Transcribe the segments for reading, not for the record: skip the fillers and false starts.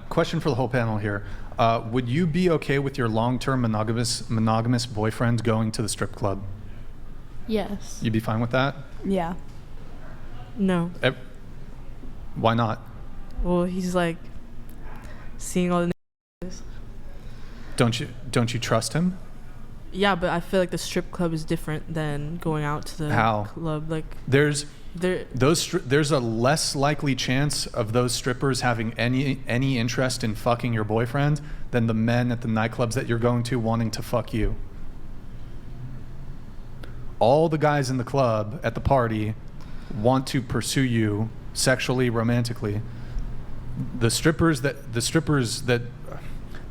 question for the whole panel here. Would you be okay with your long-term monogamous boyfriend going to the strip club? Yes. You'd be fine with that? Yeah. No. Why not? Well, he's like seeing all the. Don't you trust him? Yeah, but I feel like the strip club is different than going out to the club. Like there's a less likely chance of those strippers having any interest in fucking your boyfriend than the men at the nightclubs that you're going to wanting to fuck you. All the guys in the club at the party want to pursue you sexually, romantically. The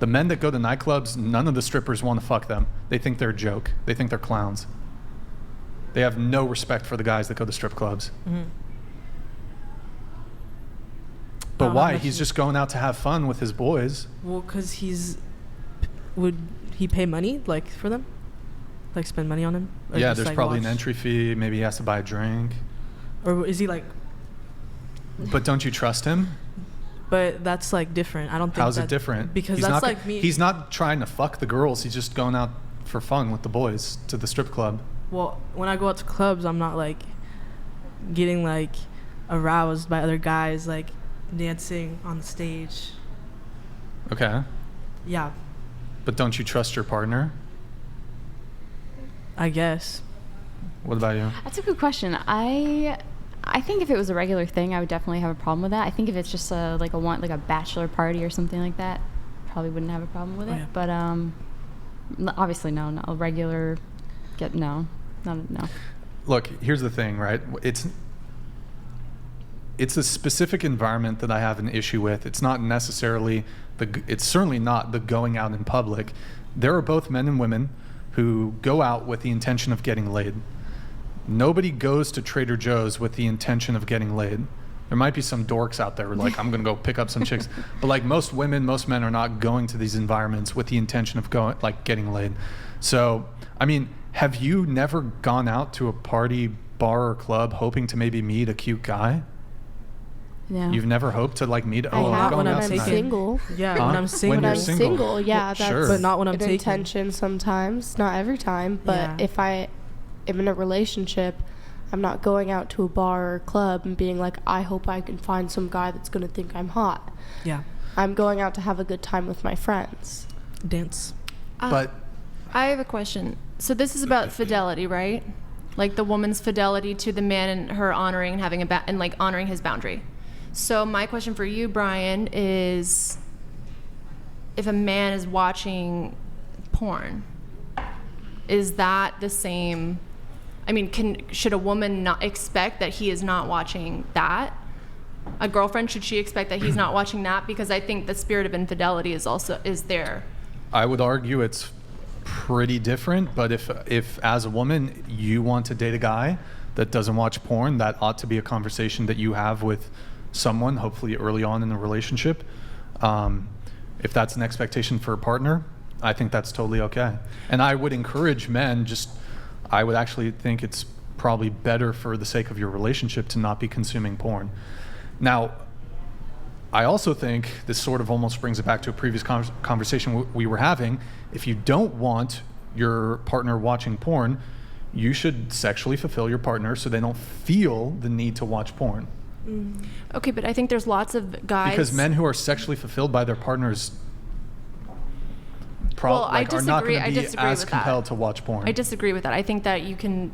men that go to nightclubs, none of the strippers want to fuck them. They think they're a joke. They think they're clowns. They have no respect for the guys that go to strip clubs. Mm-hmm. But why? He's just going out to have fun with his boys. Well, because would he pay money, like, for them? Like, spend money on him? Or Yeah, just, there's like, probably an entry fee. Maybe he has to buy a drink. Or is he like... But don't you trust him? But that's, like, different. I don't think How's it different? Because that's like me. He's not trying to fuck the girls. He's just going out for fun with the boys to the strip club. Well, when I go out to clubs, I'm not, like, getting, like, aroused by other guys, like, dancing on the stage. Okay. Yeah. But don't you trust your partner? I guess. What about you? That's a good question. I think if it was a regular thing, I would definitely have a problem with that. I think if it's just a bachelor party or something like that, probably wouldn't have a problem with it. Yeah. But obviously no, not a regular. No. Look, here's the thing, right? It's a specific environment that I have an issue with. It's not necessarily it's certainly not the going out in public. There are both men and women who go out with the intention of getting laid. Nobody goes to Trader Joe's with the intention of getting laid. There might be some dorks out there who are like, I'm gonna go pick up some chicks. But like most women, most men are not going to these environments with the intention of getting laid. So, I mean, have you never gone out to a party, bar, or club hoping to maybe meet a cute guy? Yeah. You've never hoped to like meet? I have when I'm single. Yeah, Huh? when I'm single. When you're I'm single, yeah, that's sure. But not when I'm an taken. intention sometimes, not every time. But Yeah. if I am in a relationship, I'm not going out to a bar or club and being like, I hope I can find some guy that's going to think I'm hot. Yeah. I'm going out to have a good time with my friends. Dance. But I have a question. So this is about fidelity, right? Like the woman's fidelity to the man and her honoring and having and like honoring his boundary. So my question for you, Brian, is if a man is watching porn, is that the same? I mean, should a woman not expect that he is not watching that? A girlfriend, should she expect that he's not watching that? Because I think the spirit of infidelity is there. I would argue it's pretty different, but if as a woman you want to date a guy that doesn't watch porn, that ought to be a conversation that you have with someone, hopefully early on in the relationship. If that's an expectation for a partner, I think that's totally okay. And I would encourage men, I would actually think it's probably better for the sake of your relationship to not be consuming porn. Now, I also think this sort of almost brings it back to a previous conversation we were having. If you don't want your partner watching porn, you should sexually fulfill your partner so they don't feel the need to watch porn. Okay, but I think there's lots of guys. Because men who are sexually fulfilled by their partners are not going to be as compelled to watch porn. I disagree with that. I think that you can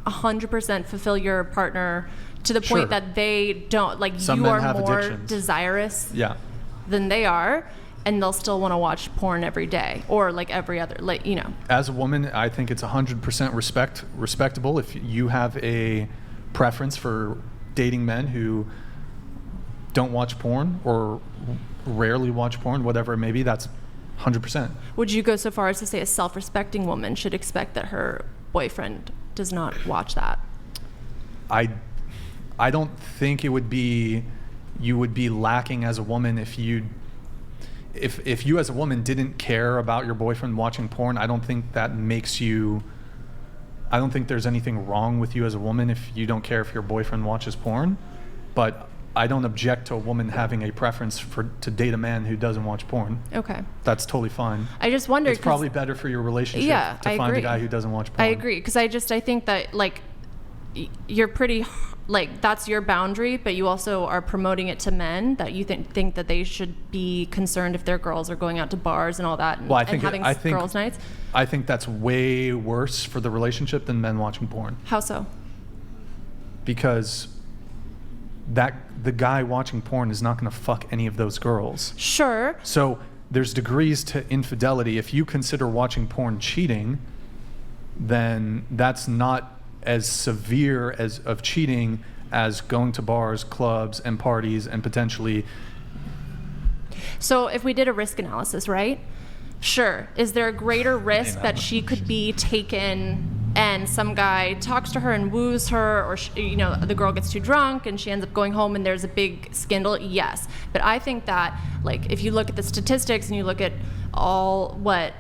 100% fulfill your partner to the point that they don't, like, Some you men are have more addictions. desirous Yeah. than they are, and they'll still want to watch porn every day or like every other, like, you know. As a woman, I think it's 100% respectable if you have a preference for dating men who don't watch porn or rarely watch porn, whatever it may be. That's 100%. Would you go so far as to say a self-respecting woman should expect that her boyfriend does not watch that? I don't think you would be lacking as a woman if you as a woman didn't care about your boyfriend watching porn. I don't think there's anything wrong with you as a woman if you don't care if your boyfriend watches porn. But I don't object to a woman having a preference to date a man who doesn't watch porn. Okay. That's totally fine. I just wondered. It's probably better for your relationship Yeah, to I find agree. a guy who doesn't watch porn. I agree, because I think that like you're pretty like that's your boundary, but you also are promoting it to men that you think that they should be concerned if their girls are going out to bars and all that and, Well, and having girls' nights. I think that's way worse for the relationship than men watching porn, How so? because the guy watching porn is not going to fuck any of those girls. Sure. So there's degrees to infidelity. If you consider watching porn cheating, then that's not as severe of cheating as going to bars, clubs, and parties, and potentially. So if we did a risk analysis, right? Sure. Is there a greater risk that she could be taken and some guy talks to her and woos her, or the girl gets too drunk and she ends up going home and there's a big scandal? Yes. But I think that, like, if you look at the statistics and you look at all what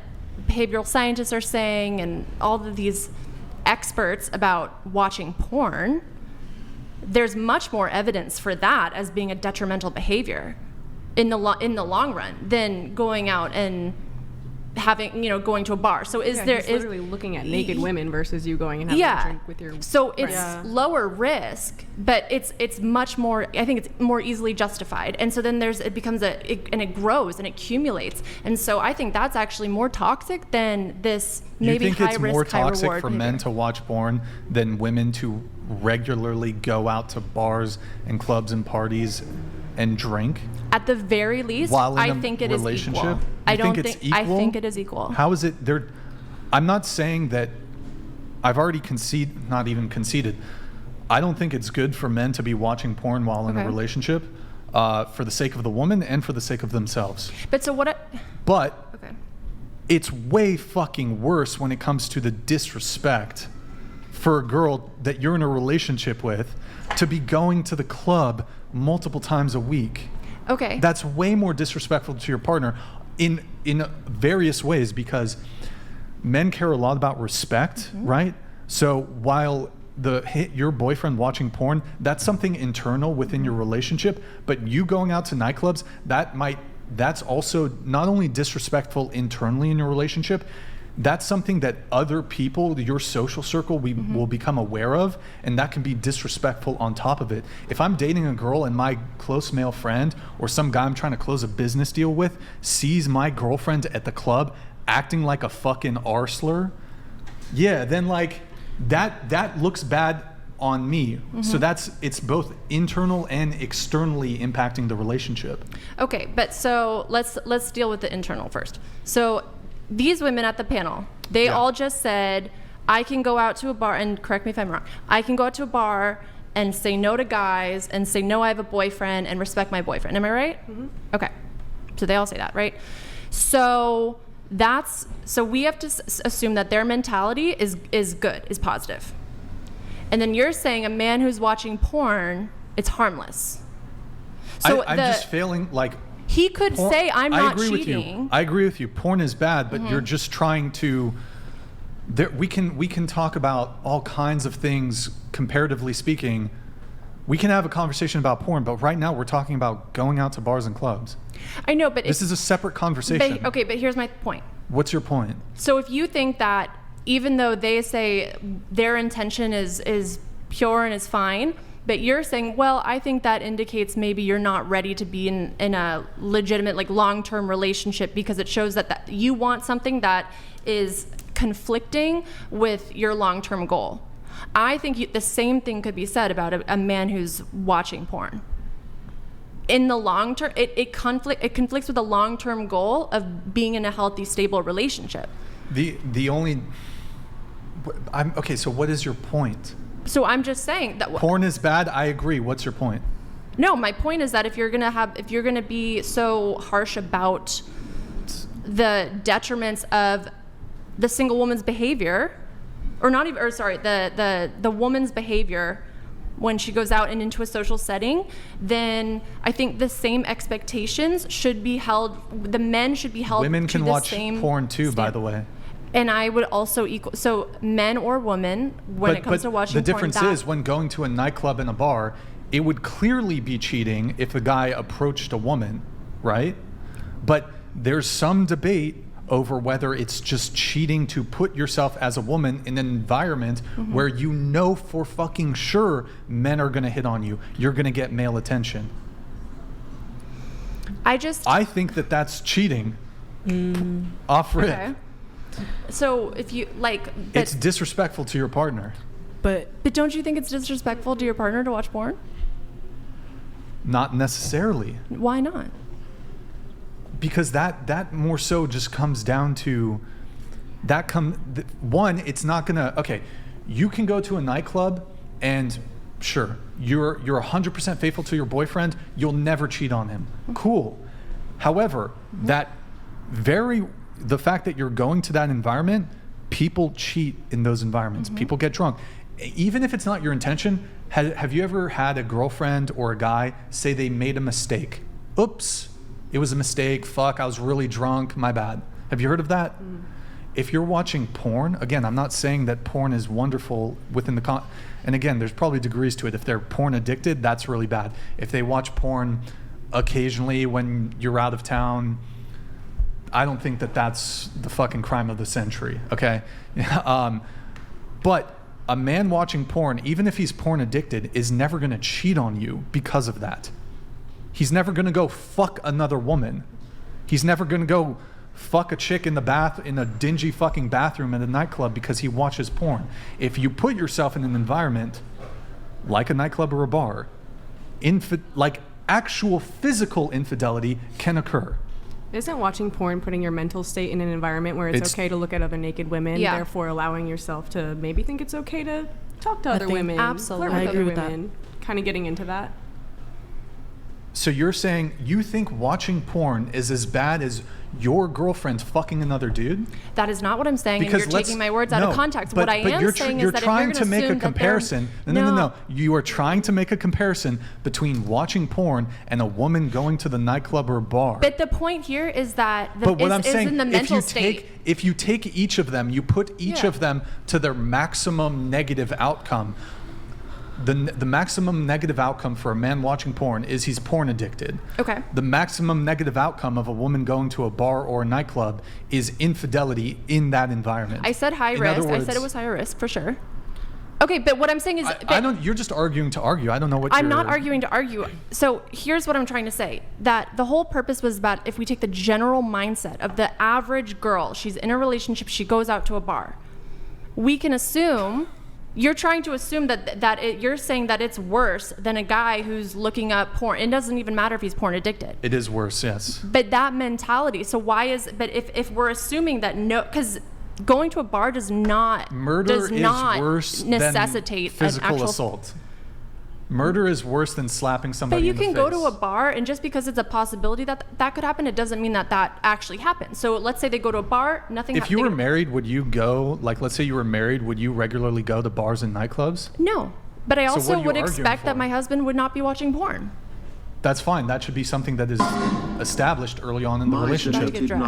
behavioral scientists are saying and all of these experts about watching porn, there's much more evidence for that as being a detrimental behavior in the long run than going out and going to a bar. So he's literally looking at naked women versus you going and having a drink with your so it's friends. lower risk, but it's much more, I think it's more easily justified. And so then it becomes and it grows and it accumulates. And so I think that's actually more toxic than this maybe high risk, high reward. You think it's more toxic for men behavior. to watch porn than women to regularly go out to bars and clubs and parties and drink? At the very least, While in I a think it is relationship? equal. You I don't think it's think I equal? think it is equal. How is it there? I'm not saying that. I've already not even conceded. I don't think it's good for men to be watching porn while in a Okay. relationship, for the sake of the woman and for the sake of themselves. But so what? But Okay. it's way fucking worse when it comes to the disrespect for a girl that you're in a relationship with to be going to the club multiple times a week. Okay. That's way more disrespectful to your partner in various ways, because men care a lot about respect, right? So while your boyfriend watching porn, that's something internal within your relationship, but you going out to nightclubs, that's also not only disrespectful internally in your relationship, that's something that other people, your social circle, will become aware of, and that can be disrespectful on top of it. If I'm dating a girl and my close male friend or some guy I'm trying to close a business deal with sees my girlfriend at the club acting like a fucking arsler, yeah, then like that looks bad on me. So it's both internal and externally impacting the relationship. Okay, but so let's deal with the internal first. So these women at the panel, they all just said, I can go out to a bar, and correct me if I'm wrong, I can go out to a bar and say no to guys and say, no, I have a boyfriend, and respect my boyfriend. Am I right? Mm-hmm. Okay. So they all say that, right? So we have to assume that their mentality is good, is positive. And then you're saying a man who's watching porn, it's harmless. So I'm just failing, like, he could porn, say, I'm not agree cheating. With you. I agree with you. Porn is bad, but you're just trying to. We can talk about all kinds of things, comparatively speaking. We can have a conversation about porn, but right now we're talking about going out to bars and clubs. I know, but This is a separate conversation. But here's my point. What's your point? So if you think that even though they say their intention is pure and is fine, but you're saying, well, I think that indicates maybe you're not ready to be in a legitimate, like, long-term relationship, because it shows that you want something that is conflicting with your long-term goal. I think the same thing could be said about a man who's watching porn. In the long term, it conflicts with the long-term goal of being in a healthy, stable relationship. Okay, so what is your point? So I'm just saying that Porn is bad. I agree. What's your point? No, my point is that if you're gonna be so harsh about the detriments of the single woman's behavior, the woman's behavior when she goes out and into a social setting, then I think the same expectations should be held. The men should be held. Women to can the watch same porn too, by standard. the way. And I would also so men or women when it comes to watching the difference porn, is when going to a nightclub and a bar, it would clearly be cheating if the guy approached a woman, right? But there's some debate over whether it's just cheating to put yourself as a woman in an environment where you know for fucking sure men are going to hit on you. You're going to get male attention. I think that that's cheating. Off rip. Okay. So if you like, It's disrespectful to your partner. But don't you think it's disrespectful to your partner to watch porn? Not necessarily. Why not? Because that more so just comes down to one, it's not gonna, okay, you can go to a nightclub and sure, you're 100% faithful to your boyfriend, you'll never cheat on him. Cool. However, the fact that you're going to that environment, people cheat in those environments. People get drunk. Even if it's not your intention, have you ever had a girlfriend or a guy say they made a mistake? Oops, it was a mistake. Fuck, I was really drunk. My bad. Have you heard of that? If you're watching porn, again, I'm not saying that porn is wonderful within the and again, there's probably degrees to it. If they're porn addicted, that's really bad. If they watch porn occasionally when you're out of town, I don't think that that's the fucking crime of the century, okay? But a man watching porn, even if he's porn addicted, is never gonna cheat on you because of that. He's never gonna go fuck another woman. He's never gonna go fuck a chick in a dingy fucking bathroom at a nightclub because he watches porn. If you put yourself in an environment like a nightclub or a bar, like actual physical infidelity can occur. Isn't watching porn putting your mental state in an environment where it's okay to look at other naked women, therefore allowing yourself to maybe think it's okay to talk to other women, absolutely. flirt with I agree other with that. women, kind of getting into that? So you're saying you think watching porn is as bad as your girlfriend fucking another dude? That is not what I'm saying, Because and you're taking my words out of context. What I am saying you're is that trying if you're to going make a comparison. No. You are trying to make a comparison between watching porn and a woman going to the nightclub or bar. But the point here is that But what I'm is saying, in the mental state. if you take each of them, you put each of them to their maximum negative outcome. The maximum negative outcome for a man watching porn is he's porn addicted. Okay. The maximum negative outcome of a woman going to a bar or a nightclub is infidelity in that environment. I said high risk. I said it was high risk for sure. Okay, but what I'm saying is, I don't. You're just arguing to argue. I don't know what. I'm not arguing to argue. So here's what I'm trying to say: that the whole purpose was about if we take the general mindset of the average girl, she's in a relationship, she goes out to a bar. We can assume. You're trying to assume you're saying that it's worse than a guy who's looking up porn. It doesn't even matter if he's porn addicted. It is worse, yes. But that mentality. So if we're assuming that because going to a bar does not worse necessitate than physical an actual assault. Murder is worse than slapping somebody But you in the can face. go to a bar, and just because it's a possibility that could happen, it doesn't mean that actually happens. So let's say they go to a bar, nothing. If you were married, would you go? Like, let's say you were married, would you regularly go to bars and nightclubs? No, but I So also what are you would arguing expect that for? my husband would not be watching porn. That's fine. That should be something that is established early on in the relationship. That's a good drive.